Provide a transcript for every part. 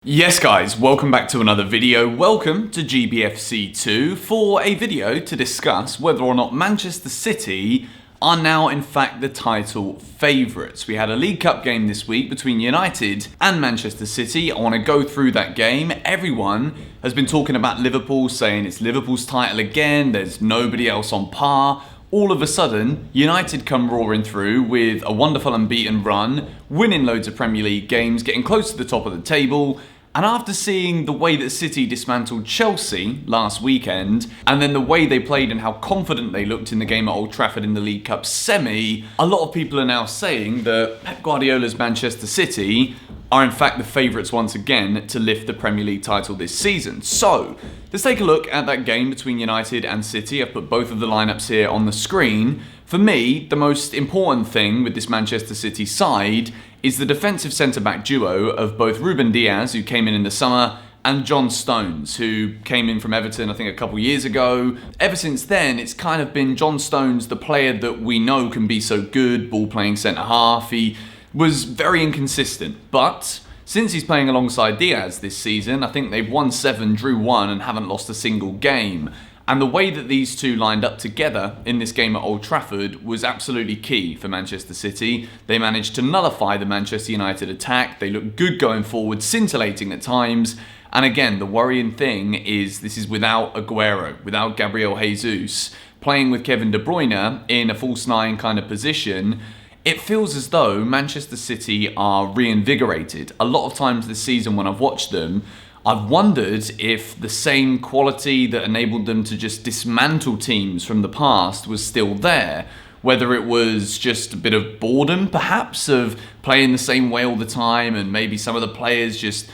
Yes guys, welcome back to another video. Welcome to GBFC 2 for a video to discuss whether or not Manchester City are now in fact the title favourites. We had a League Cup game this week between United and Manchester City. I want to go through that game. Everyone has been talking about Liverpool, saying it's Liverpool's title again, there's nobody else on par. All of a sudden, United come roaring through with a wonderful unbeaten run, winning loads of Premier League games, getting close to the top of the table. And after seeing the way that City dismantled Chelsea last weekend, and then the way they played and how confident they looked in the game at Old Trafford in the League Cup semi, a lot of people are now saying that Pep Guardiola's Manchester City are in fact the favourites once again to lift the Premier League title this season. So, let's take a look at that game between United and City. I've put both of the lineups here on the screen. For me, the most important thing with this Manchester City side is the defensive centre-back duo of both Ruben Dias, who came in the summer, and John Stones, who came in from Everton, I think, a couple years ago. Ever since then, it's kind of been John Stones, the player that we know can be so good, ball-playing centre-half. He was very inconsistent, but since he's playing alongside Diaz this season, I think they've won 7, drew 1, and haven't lost a single game. And the way that these two lined up together in this game at Old Trafford was absolutely key for Manchester City. They managed to nullify the Manchester United attack. They looked good going forward, scintillating at times. And again, the worrying thing is this is without Aguero, without Gabriel Jesus, playing with Kevin De Bruyne in a false nine kind of position. It feels as though Manchester City are reinvigorated. A lot of times this season when I've watched them, I've wondered if the same quality that enabled them to just dismantle teams from the past was still there. Whether it was just a bit of boredom, perhaps, of playing the same way all the time, and maybe some of the players just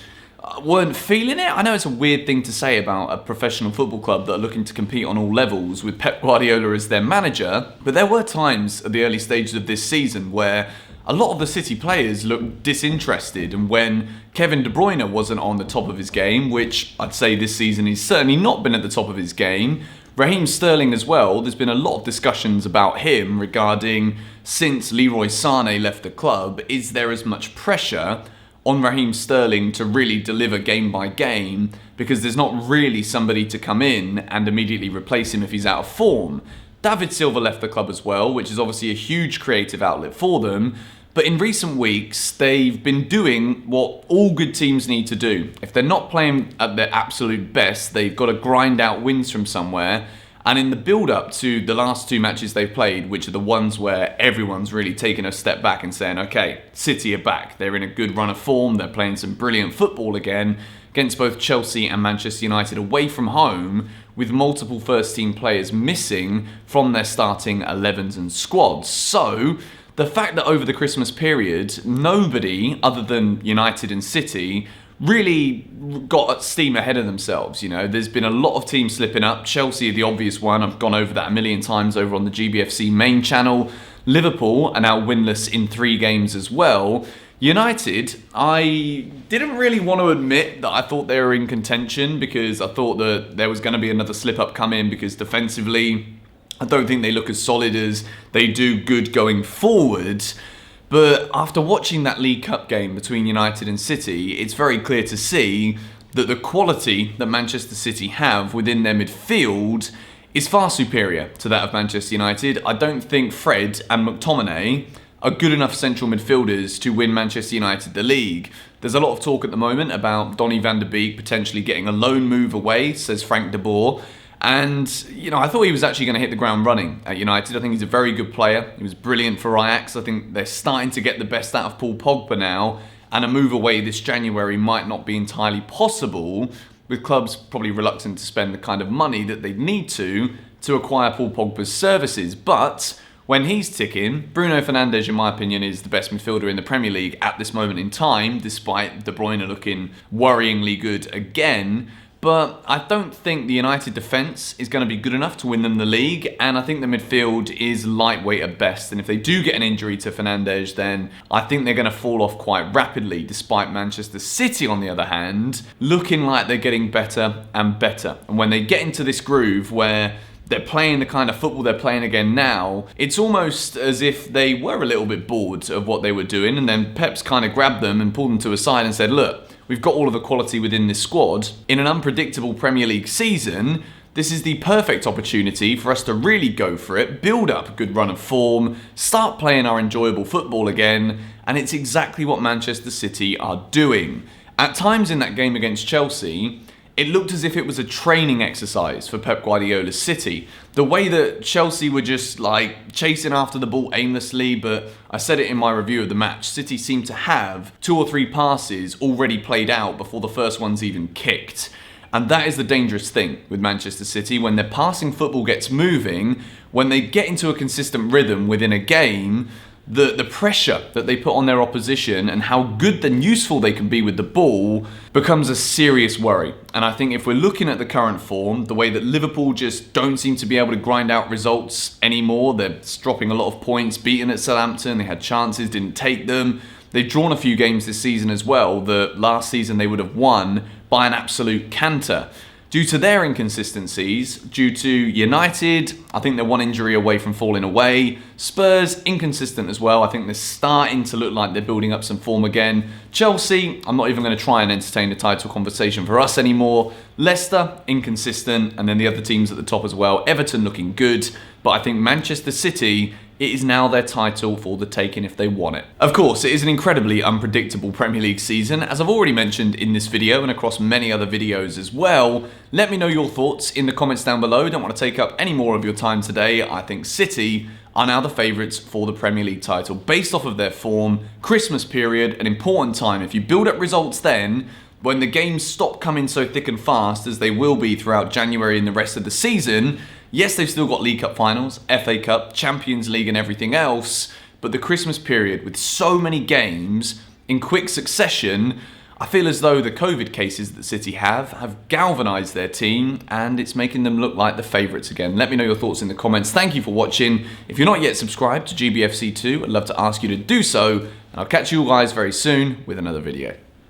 weren't feeling it. I know it's a weird thing to say about a professional football club that are looking to compete on all levels with Pep Guardiola as their manager, but there were times at the early stages of this season where a lot of the City players looked disinterested, and when Kevin De Bruyne wasn't on the top of his game, which I'd say this season he's certainly not been at the top of his game, Raheem Sterling as well, there's been a lot of discussions about him regarding, since Leroy Sané left the club, is there as much pressure on Raheem Sterling to really deliver game by game, because there's not really somebody to come in and immediately replace him if he's out of form. David Silva left the club as well, which is obviously a huge creative outlet for them. But in recent weeks, they've been doing what all good teams need to do. If they're not playing at their absolute best, they've got to grind out wins from somewhere. And in the build-up to the last 2 matches they've played, which are the ones where everyone's really taken a step back and saying, okay, City are back. They're in a good run of form. They're playing some brilliant football again against both Chelsea and Manchester United away from home, with multiple first-team players missing from their starting 11s and squads. So the fact that over the Christmas period, nobody other than United and City really got steam ahead of themselves. You know, there's been a lot of teams slipping up. Chelsea are the obvious one. I've gone over that a million times over on the GBFC main channel. Liverpool are now winless in 3 games as well. United, I didn't really want to admit that I thought they were in contention, because I thought that there was going to be another slip-up coming, because defensively, I don't think they look as solid as they do good going forward. But after watching that League Cup game between United and City, it's very clear to see that the quality that Manchester City have within their midfield is far superior to that of Manchester United. I don't think Fred and McTominay are good enough central midfielders to win Manchester United the league. There's a lot of talk at the moment about Donny van der Beek potentially getting a loan move away, says Frank de Boer. And, you know, I thought he was actually going to hit the ground running at United. I think he's a very good player. He was brilliant for Ajax. I think they're starting to get the best out of Paul Pogba now. And a move away this January might not be entirely possible, with clubs probably reluctant to spend the kind of money that they'd need to acquire Paul Pogba's services. But when he's ticking, Bruno Fernandes, in my opinion, is the best midfielder in the Premier League at this moment in time, despite De Bruyne looking worryingly good again. But I don't think the United defence is going to be good enough to win them the league, and I think the midfield is lightweight at best. And if they do get an injury to Fernandes, then I think they're going to fall off quite rapidly, despite Manchester City, on the other hand, looking like they're getting better and better. And when they get into this groove where they're playing the kind of football they're playing again now, it's almost as if they were a little bit bored of what they were doing, and then Pep's kind of grabbed them and pulled them to a side and said, look, we've got all of the quality within this squad. In an unpredictable Premier League season, this is the perfect opportunity for us to really go for it, build up a good run of form, start playing our enjoyable football again, and it's exactly what Manchester City are doing. At times in that game against Chelsea, it looked as if it was a training exercise for Pep Guardiola's City. The way that Chelsea were just like chasing after the ball aimlessly, but I said it in my review of the match, City seemed to have 2 or 3 passes already played out before the first one's even kicked. And that is the dangerous thing with Manchester City. When their passing football gets moving, when they get into a consistent rhythm within a game, the pressure that they put on their opposition and how good and useful they can be with the ball becomes a serious worry. And I think if we're looking at the current form, the way that Liverpool just don't seem to be able to grind out results anymore, they're dropping a lot of points, beaten at Southampton, they had chances, didn't take them. They've drawn a few games this season as well that last season they would have won by an absolute canter. Due to their inconsistencies, due to United, I think they're one injury away from falling away. Spurs, inconsistent as well. I think they're starting to look like they're building up some form again. Chelsea, I'm not even going to try and entertain the title conversation for us anymore. Leicester, inconsistent. And then the other teams at the top as well. Everton looking good. But I think Manchester City, it is now their title for the taking if they want it. Of course, it is an incredibly unpredictable Premier League season, as I've already mentioned in this video and across many other videos as well. Let me know your thoughts in the comments down below. Don't want to take up any more of your time today. I think City are now the favourites for the Premier League title based off of their form. Christmas period, an important time. If you build up results then, when the games stop coming so thick and fast as they will be throughout January and the rest of the season, yes, they've still got League Cup finals, FA Cup, Champions League and everything else, but the Christmas period with so many games in quick succession, I feel as though the COVID cases that City have galvanised their team and it's making them look like the favourites again. Let me know your thoughts in the comments. Thank you for watching. If you're not yet subscribed to GBFC2, I'd love to ask you to do so, and I'll catch you guys very soon with another video.